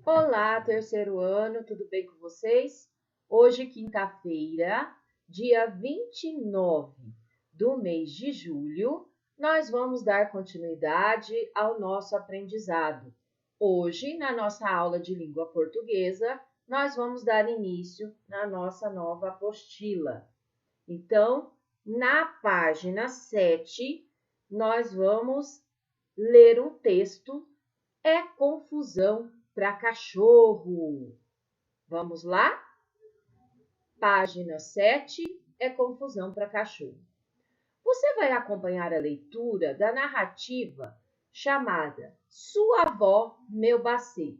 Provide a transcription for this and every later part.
Olá, terceiro ano, tudo bem com vocês? Hoje, quinta-feira, dia 29 do mês de julho, nós vamos dar continuidade ao nosso aprendizado. Hoje, na nossa aula de língua portuguesa, nós vamos dar início na nossa nova apostila. Então, na página 7, nós vamos ler um texto. É confusão para cachorro. Vamos lá? Página 7 é confusão para cachorro. Você vai acompanhar a leitura da narrativa chamada Sua Avó, Meu Bacê.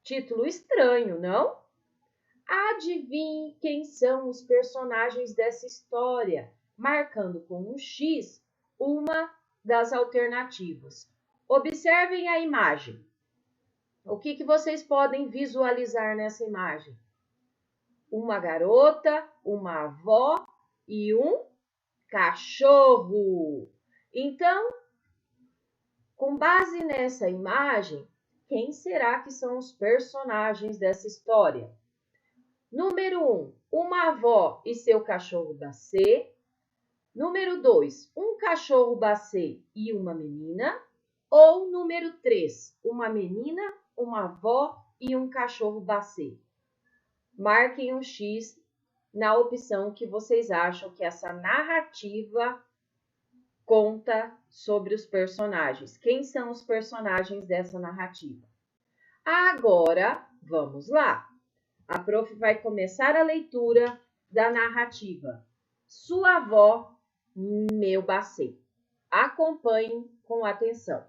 Título estranho, não? Adivinhe quem são os personagens dessa história, marcando com um X uma das alternativas. Observem a imagem. O que vocês podem visualizar nessa imagem? Uma garota, uma avó e um cachorro. Então, com base nessa imagem, quem será que são os personagens dessa história? Número 1, uma avó e seu cachorro Bacê. Número 2, um cachorro Bacê e uma menina. Ou número 3, uma menina, uma avó e um cachorro Bacê. Marquem um X na opção que vocês acham que essa narrativa conta sobre os personagens. Quem são os personagens dessa narrativa? Agora, vamos lá. A prof vai começar a leitura da narrativa Sua Avó, Meu Bacê. Acompanhem com atenção.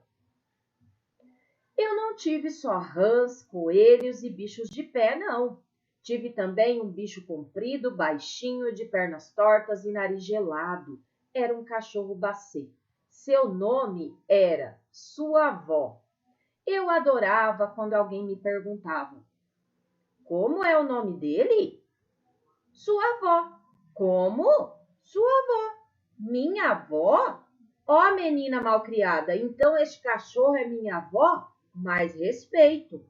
Eu não tive só rãs, coelhos e bichos de pé, não. Tive também um bicho comprido, baixinho, de pernas tortas e nariz gelado. Era um cachorro Bacê. Seu nome era Sua Avó. Eu adorava quando alguém me perguntava: como é o nome dele? Sua avó. Como? Sua avó. Minha avó? Ó, menina malcriada, então este cachorro é minha avó? Mais respeito.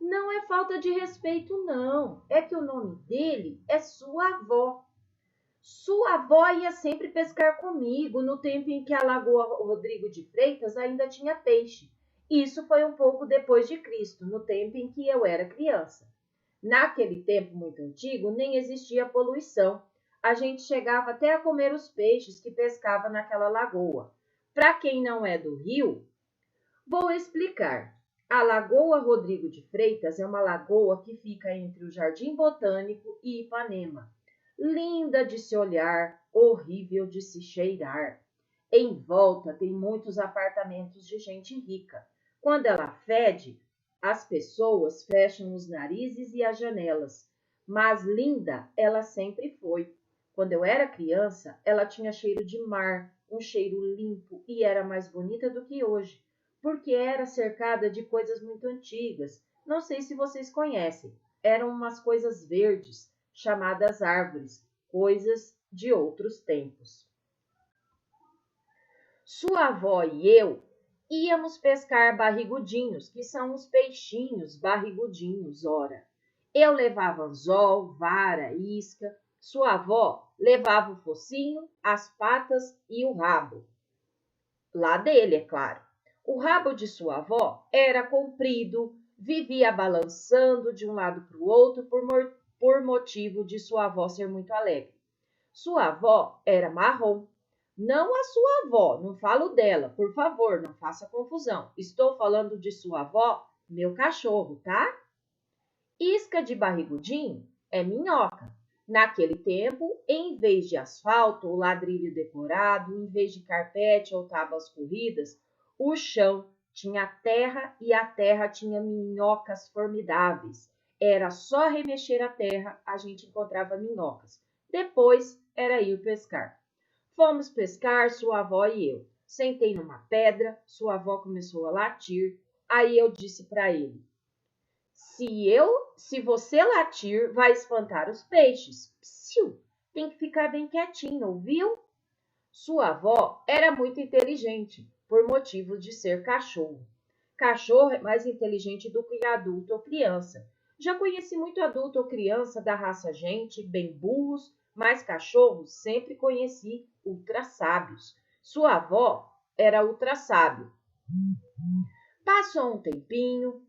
Não é falta de respeito, não. É que o nome dele é Sua Avó. Sua avó ia sempre pescar comigo no tempo em que a Lagoa Rodrigo de Freitas ainda tinha peixe. Isso foi um pouco depois de Cristo, no tempo em que eu era criança. Naquele tempo muito antigo, nem existia poluição. A gente chegava até a comer os peixes que pescava naquela lagoa. Para quem não é do Rio, vou explicar. A Lagoa Rodrigo de Freitas é uma lagoa que fica entre o Jardim Botânico e Ipanema. Linda de se olhar, horrível de se cheirar. Em volta tem muitos apartamentos de gente rica. Quando ela fede, as pessoas fecham os narizes e as janelas. Mas linda ela sempre foi. Quando eu era criança, ela tinha cheiro de mar, um cheiro limpo e era mais bonita do que hoje, porque era cercada de coisas muito antigas. Não sei se vocês conhecem. Eram umas coisas verdes, chamadas árvores, coisas de outros tempos. Sua avó e eu íamos pescar barrigudinhos, que são os peixinhos barrigudinhos, ora. Eu levava anzol, vara, isca. Sua avó levava o focinho, as patas e o rabo. Lá dele, é claro. O rabo de sua avó era comprido, vivia balançando de um lado para o outro por motivo de sua avó ser muito alegre. Sua avó era marrom. Não a sua avó, não falo dela, por favor, não faça confusão. Estou falando de sua avó, meu cachorro, tá? Isca de barrigudinho é minhoca. Naquele tempo, em vez de asfalto ou ladrilho decorado, em vez de carpete ou tábuas corridas, o chão tinha terra e a terra tinha minhocas formidáveis. Era só remexer a terra, a gente encontrava minhocas. Depois era ir pescar. Fomos pescar, sua avó e eu. Sentei numa pedra, sua avó começou a latir. Aí eu disse para ele: Se você latir, vai espantar os peixes. Psiu, tem que ficar bem quietinho, ouviu? Sua avó era muito inteligente, por motivo de ser cachorro. Cachorro é mais inteligente do que adulto ou criança. Já conheci muito adulto ou criança da raça gente, bem burros, mas cachorros sempre conheci ultra sábios. Sua avó era ultra sábio. Passou um tempinho,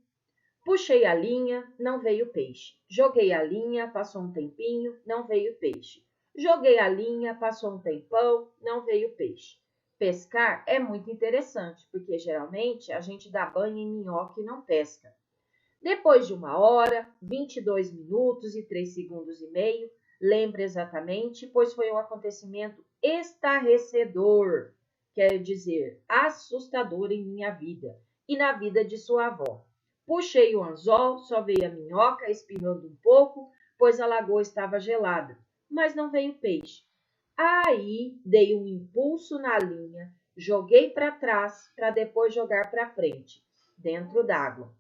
puxei a linha, não veio peixe. Joguei a linha, passou um tempinho, não veio peixe. Joguei a linha, passou um tempão, não veio peixe. Pescar é muito interessante, porque geralmente a gente dá banho em minhoca e não pesca. Depois de 1 hora, 22 minutos e 3 segundos e meio, lembro exatamente, pois foi um acontecimento estarrecedor, quer dizer, assustador em minha vida e na vida de sua avó. Puxei o anzol, só veio a minhoca espirrando um pouco, pois a lagoa estava gelada, mas não veio peixe. Aí dei um impulso na linha, joguei para trás para depois jogar para frente, dentro d'água.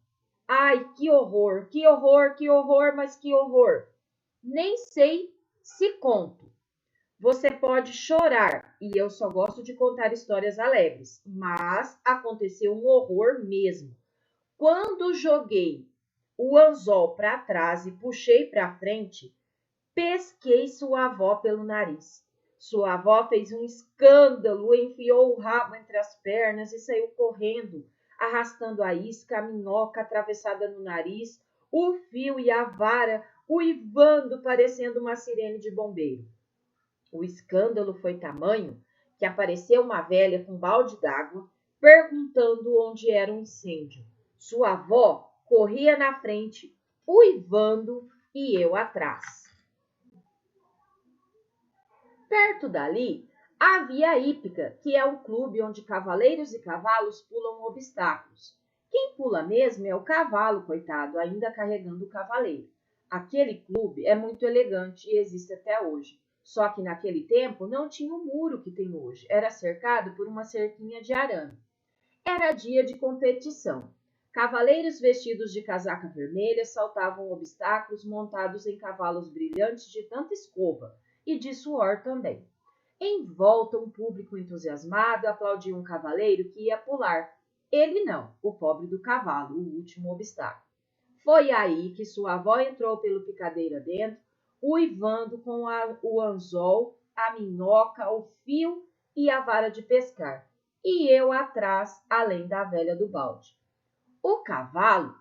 Ai, que horror, que horror, que horror, mas que horror! Nem sei se conto. Você pode chorar, e eu só gosto de contar histórias alegres, mas aconteceu um horror mesmo. Quando joguei o anzol para trás e puxei para frente, pesquei sua avó pelo nariz. Sua avó fez um escândalo, enfiou o rabo entre as pernas e saiu correndo, arrastando a isca, a minhoca atravessada no nariz, o fio e a vara, uivando, parecendo uma sirene de bombeiro. O escândalo foi tamanho que apareceu uma velha com um balde d'água, perguntando onde era o incêndio. Sua avó corria na frente, uivando, e eu atrás. Perto dali, havia a hípica, que é o clube onde cavaleiros e cavalos pulam obstáculos. Quem pula mesmo é o cavalo, coitado, ainda carregando o cavaleiro. Aquele clube é muito elegante e existe até hoje. Só que naquele tempo não tinha o muro que tem hoje. Era cercado por uma cerquinha de arame. Era dia de competição. Cavaleiros vestidos de casaca vermelha saltavam obstáculos montados em cavalos brilhantes de tanta escova e de suor também. Em volta, um público entusiasmado aplaudia um cavaleiro que ia pular. Ele não, o pobre do cavalo, o último obstáculo. Foi aí que sua avó entrou pelo picadeiro adentro, uivando com o anzol, a minhoca, o fio e a vara de pescar, e eu atrás, além da velha do balde. O cavalo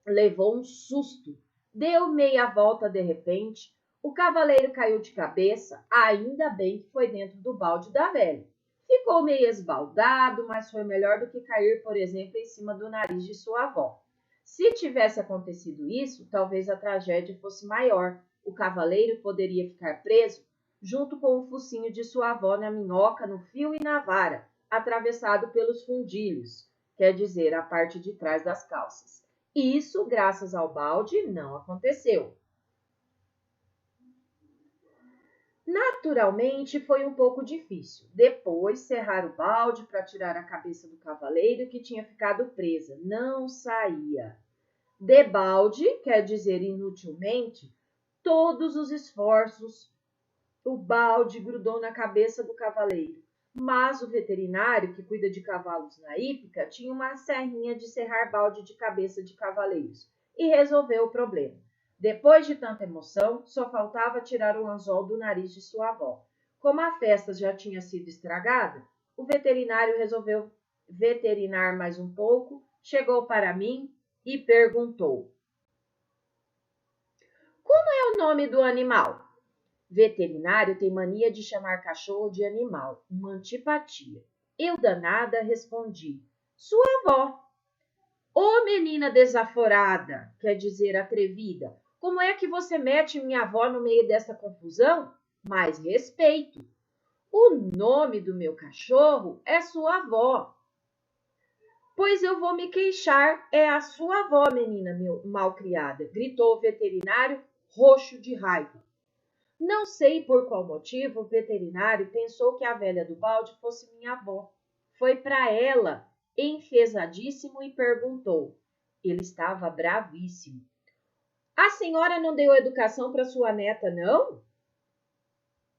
levou um susto, deu meia volta de repente, o cavaleiro caiu de cabeça, ainda bem que foi dentro do balde da velha. Ficou meio esbaldado, mas foi melhor do que cair, por exemplo, em cima do nariz de sua avó. Se tivesse acontecido isso, talvez a tragédia fosse maior. O cavaleiro poderia ficar preso junto com o focinho de sua avó na minhoca, no fio e na vara, atravessado pelos fundilhos, quer dizer, a parte de trás das calças. Isso, graças ao balde, não aconteceu. Naturalmente, foi um pouco difícil. Depois, serrar o balde para tirar a cabeça do cavaleiro que tinha ficado presa. Não saía. Debalde, quer dizer inutilmente, todos os esforços, o balde grudou na cabeça do cavaleiro. Mas o veterinário, que cuida de cavalos na hípica, tinha uma serrinha de serrar balde de cabeça de cavaleiros e resolveu o problema. Depois de tanta emoção, só faltava tirar o anzol do nariz de sua avó. Como a festa já tinha sido estragada, o veterinário resolveu veterinar mais um pouco, chegou para mim e perguntou: como é o nome do animal? Veterinário tem mania de chamar cachorro de animal, uma antipatia. Eu, danada, respondi: sua avó. Ô menina desaforada, quer dizer atrevida, como é que você mete minha avó no meio dessa confusão? Mais respeito. O nome do meu cachorro é sua avó. Pois eu vou me queixar, é a sua avó, menina malcriada, gritou o veterinário, roxo de raiva. Não sei por qual motivo o veterinário pensou que a velha do balde fosse minha avó. Foi para ela, enfesadíssimo, e perguntou. Ele estava bravíssimo. A senhora não deu educação para sua neta, não?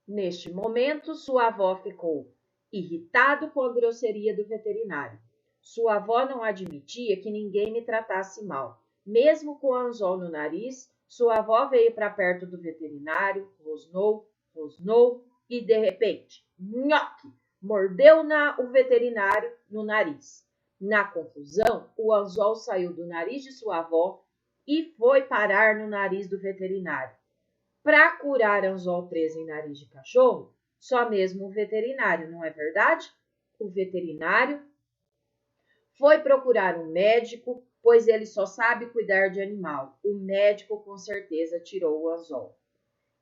Neste momento, sua avó ficou irritado com a grosseria do veterinário. Sua avó não admitia que ninguém me tratasse mal. Mesmo com o anzol no nariz, sua avó veio para perto do veterinário, rosnou e, de repente, nhoque, mordeu o veterinário no nariz. Na confusão, o anzol saiu do nariz de sua avó e foi parar no nariz do veterinário. Para curar anzol preso em nariz de cachorro, só mesmo o veterinário, não é verdade? O veterinário foi procurar um médico, pois ele só sabe cuidar de animal. O médico com certeza tirou o anzol.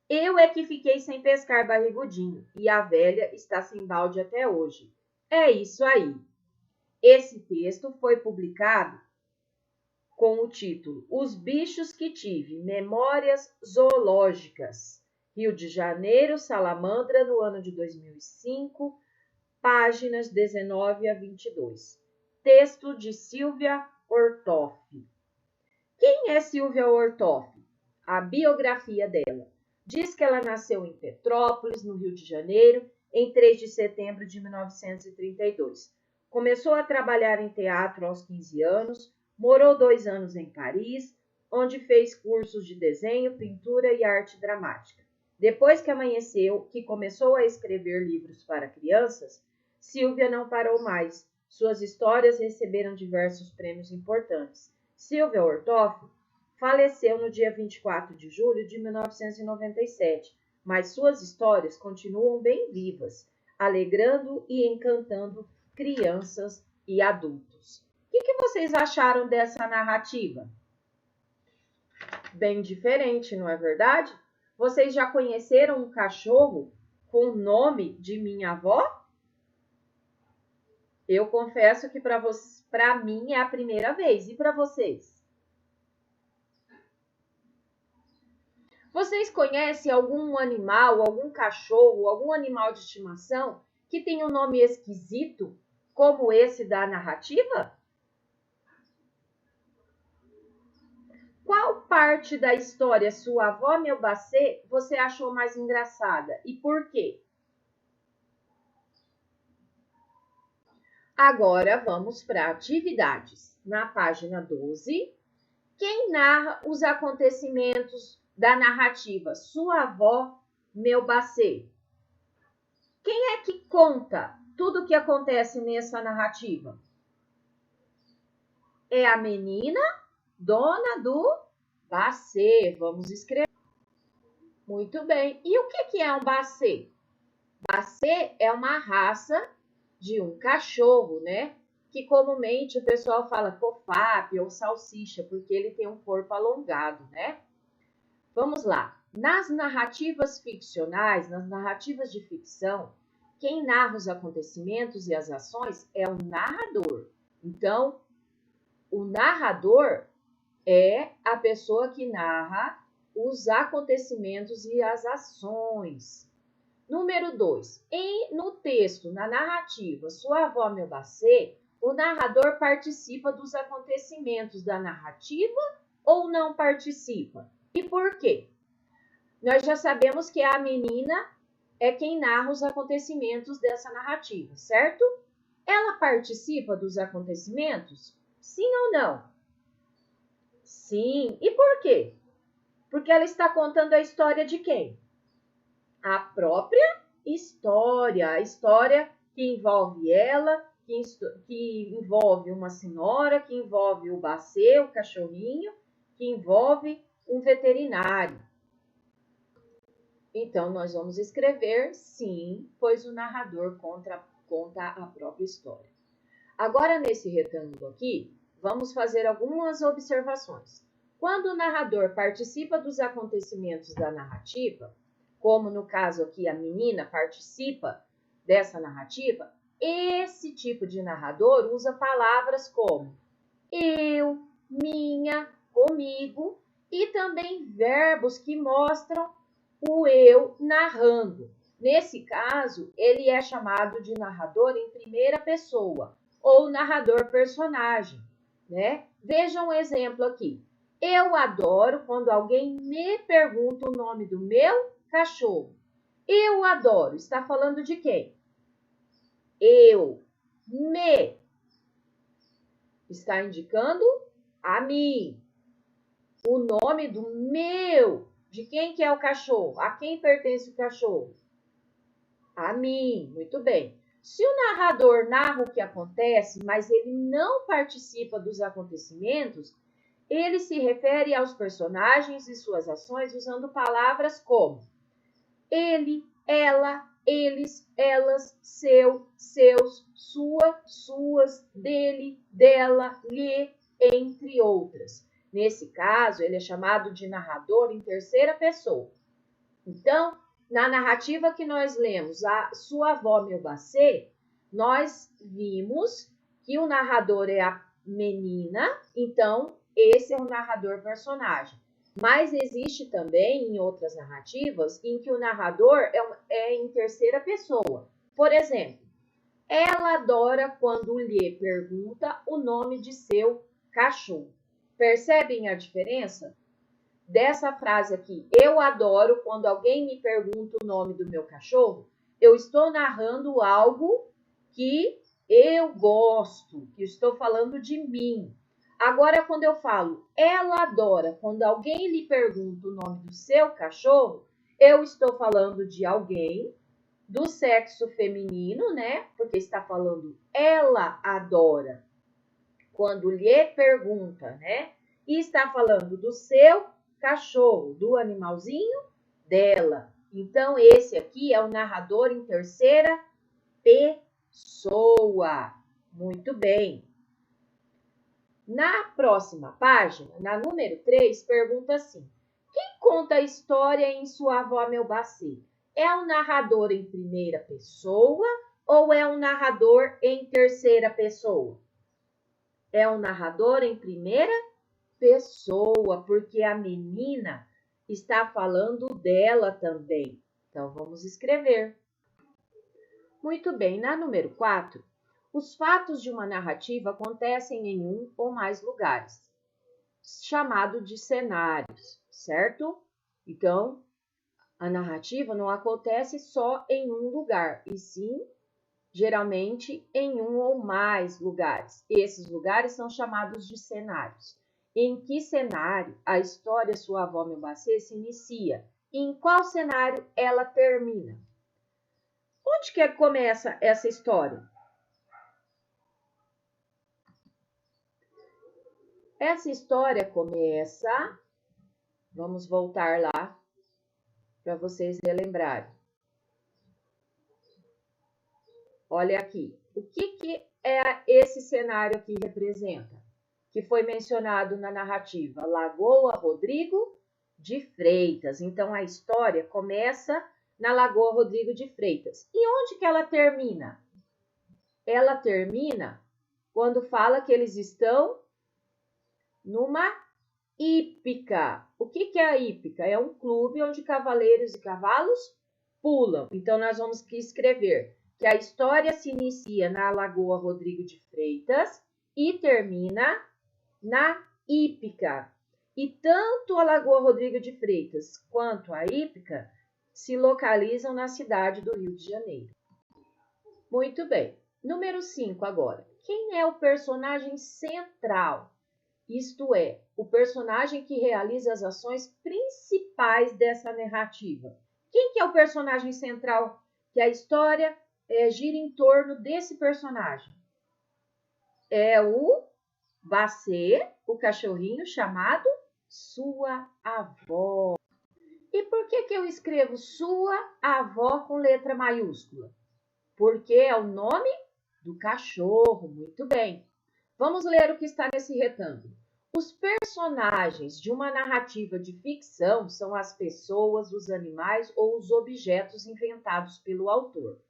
Eu é que fiquei sem pescar barrigudinho e a velha está sem balde até hoje. É isso aí. Esse texto foi publicado com o título Os Bichos que Tive, Memórias Zoológicas. Rio de Janeiro, Salamandra, no ano de 2005, páginas 19 a 22. Texto de Silvia Ortoff. Quem é Silvia Ortoff? A biografia dela. Diz que ela nasceu em Petrópolis, no Rio de Janeiro, em 3 de setembro de 1932. Começou a trabalhar em teatro aos 15 anos, morou 2 anos em Paris, onde fez cursos de desenho, pintura e arte dramática. Depois que amanheceu, que começou a escrever livros para crianças, Silvia não parou mais. Suas histórias receberam diversos prêmios importantes. Silvia Ortoff faleceu no dia 24 de julho de 1997, mas suas histórias continuam bem vivas, alegrando e encantando crianças e adultos. O que vocês acharam dessa narrativa? Bem diferente, não é verdade? Vocês já conheceram um cachorro com o nome de minha avó? Eu confesso que para mim é a primeira vez. E para vocês? Vocês conhecem algum animal, algum cachorro, algum animal de estimação que tem um nome esquisito, como esse da narrativa? Qual parte da história Sua Avó Meu Bacê você achou mais engraçada e por quê? Agora vamos para atividades. Na página 12, quem narra os acontecimentos da narrativa Sua Avó Meu Bacê? Quem é que conta tudo o que acontece nessa narrativa? É a menina dona do bacê. Vamos escrever. Muito bem. E o que é um bacê? Bacê é uma raça de um cachorro, né? Que comumente o pessoal fala cofap ou salsicha, porque ele tem um corpo alongado, né? Vamos lá. Nas narrativas ficcionais, nas narrativas de ficção, quem narra os acontecimentos e as ações é o narrador. Então, o narrador é a pessoa que narra os acontecimentos e as ações. Número 2. No texto, na narrativa Sua Avó Meu Bacê, o narrador participa dos acontecimentos da narrativa ou não participa? E por quê? Nós já sabemos que a menina é quem narra os acontecimentos dessa narrativa, certo? Ela participa dos acontecimentos? Sim ou não? Sim. E por quê? Porque ela está contando a história de quem? A própria história. A história que envolve ela, que envolve uma senhora, que envolve o bacê, o cachorrinho, que envolve um veterinário. Então, nós vamos escrever sim, pois o narrador conta a própria história. Agora, nesse retângulo aqui, vamos fazer algumas observações. Quando o narrador participa dos acontecimentos da narrativa, como no caso aqui a menina participa dessa narrativa, esse tipo de narrador usa palavras como eu, minha, comigo e também verbos que mostram o eu narrando. Nesse caso, ele é chamado de narrador em primeira pessoa ou narrador personagem, né? Veja um exemplo aqui. Eu adoro quando alguém me pergunta o nome do meu cachorro. Eu adoro. Está falando de quem? Eu. Me. está indicando a mim. O nome do meu. De quem que é o cachorro? A quem pertence o cachorro? A mim. Muito bem. Se o narrador narra o que acontece, mas ele não participa dos acontecimentos, ele se refere aos personagens e suas ações usando palavras como ele, ela, eles, elas, seu, seus, sua, suas, dele, dela, lhe, entre outras. Nesse caso, ele é chamado de narrador em terceira pessoa. Então, na narrativa que nós lemos, a Sua avó meu bacê, nós vimos que o narrador é a menina, então esse é o narrador personagem. Mas existe também em outras narrativas em que o narrador é em terceira pessoa. Por exemplo, ela adora quando lhe pergunta o nome de seu cachorro. Percebem a diferença? Dessa frase aqui, eu adoro quando alguém me pergunta o nome do meu cachorro, eu estou narrando algo que eu gosto, que estou falando de mim. Agora, quando eu falo ela adora quando alguém lhe pergunta o nome do seu cachorro, eu estou falando de alguém do sexo feminino, né? Porque está falando ela adora quando lhe pergunta, né? E está falando do seu cachorro, do animalzinho dela. Então, esse aqui é o narrador em terceira pessoa. Muito bem. Na próxima página, na número 3, pergunta assim: quem conta a história em Sua avó meu bacê? É um narrador em primeira pessoa ou é um narrador em terceira pessoa? É um narrador em primeira pessoa, porque a menina está falando dela também. Então, vamos escrever. Muito bem, na número 4, os fatos de uma narrativa acontecem em um ou mais lugares, chamado de cenários, certo? Então, a narrativa não acontece só em um lugar, e sim, geralmente, em um ou mais lugares. Esses lugares são chamados de cenários. Em que cenário a história Sua avó meu bacê se inicia? E em qual cenário ela termina? Onde que começa essa história? Essa história começa... Vamos voltar lá para vocês relembrarem. Olha aqui. O que é esse cenário que representa? Que foi mencionado na narrativa Lagoa Rodrigo de Freitas. Então, a história começa na Lagoa Rodrigo de Freitas. E onde que ela termina? Ela termina quando fala que eles estão numa hípica. O que é a hípica? É um clube onde cavaleiros e cavalos pulam. Então, nós vamos escrever que a história se inicia na Lagoa Rodrigo de Freitas e termina na hípica. E tanto a Lagoa Rodrigo de Freitas quanto a hípica se localizam na cidade do Rio de Janeiro. Muito bem. Número 5 agora. Quem é o personagem central? Isto é, o personagem que realiza as ações principais dessa narrativa. Quem que é o personagem central que a história gira em torno desse personagem? É o bacê, o cachorrinho chamado Sua avó. E por que eu escrevo Sua avó com letra maiúscula? Porque é o nome do cachorro. Muito bem. Vamos ler o que está nesse retângulo. Os personagens de uma narrativa de ficção são as pessoas, os animais ou os objetos inventados pelo autor.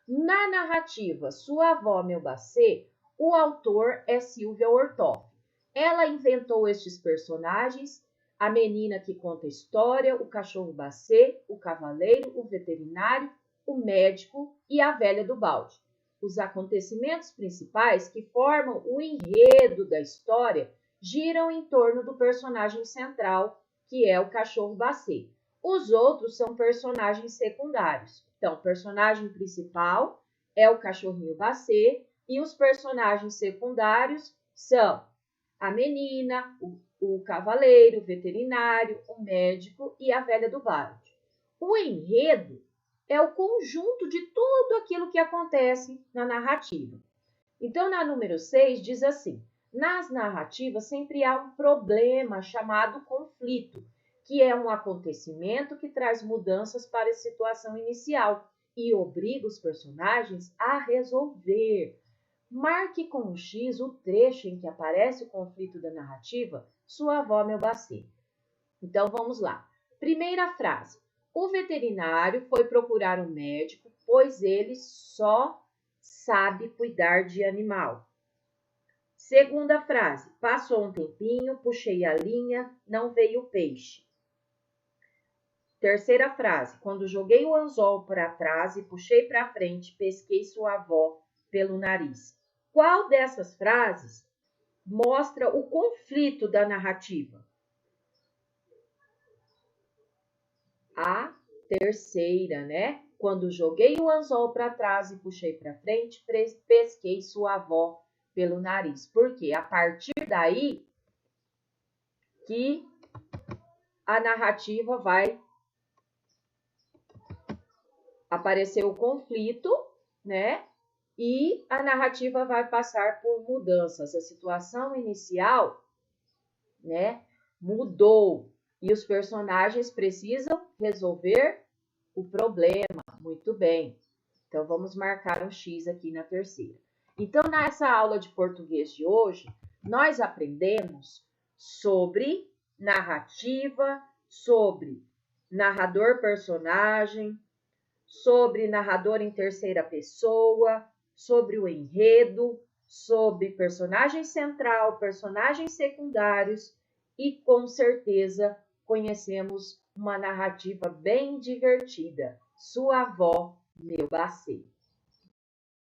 Na narrativa Sua avó meu bacê, o autor é Silvia Ortoff. Ela inventou estes personagens, a menina que conta a história, o cachorro bacê, o cavaleiro, o veterinário, o médico e a velha do balde. Os acontecimentos principais que formam o enredo da história giram em torno do personagem central, que é o cachorro bacê. Os outros são personagens secundários. Então, o personagem principal é o cachorrinho bacê e os personagens secundários são a menina, o cavaleiro, o veterinário, o médico e a velha do balde. O enredo é o conjunto de tudo aquilo que acontece na narrativa. Então, na número 6, diz assim: nas narrativas sempre há um problema chamado conflito, que é um acontecimento que traz mudanças para a situação inicial e obriga os personagens a resolver. Marque com um X o trecho em que aparece o conflito da narrativa, sua avó, meu bacê. Então, vamos lá. Primeira frase. O veterinário foi procurar um médico, pois ele só sabe cuidar de animal. Segunda frase. Passou um tempinho, puxei a linha, não veio peixe. Terceira frase. Quando joguei o anzol para trás e puxei para frente, pesquei sua avó pelo nariz. Qual dessas frases mostra o conflito da narrativa? A terceira, né? Quando joguei o anzol para trás e puxei para frente, pesquei sua avó pelo nariz. Porque a partir daí que a narrativa vai aparecer o conflito, né? E a narrativa vai passar por mudanças. A situação inicial, né, mudou e os personagens precisam resolver o problema. Muito bem. Então, vamos marcar um X aqui na terceira. Então, nessa aula de português de hoje, nós aprendemos sobre narrativa, sobre narrador-personagem, sobre narrador em terceira pessoa, sobre o enredo, sobre personagem central, personagens secundários e, com certeza, conhecemos uma narrativa bem divertida, Sua Avó, Meu Bacê.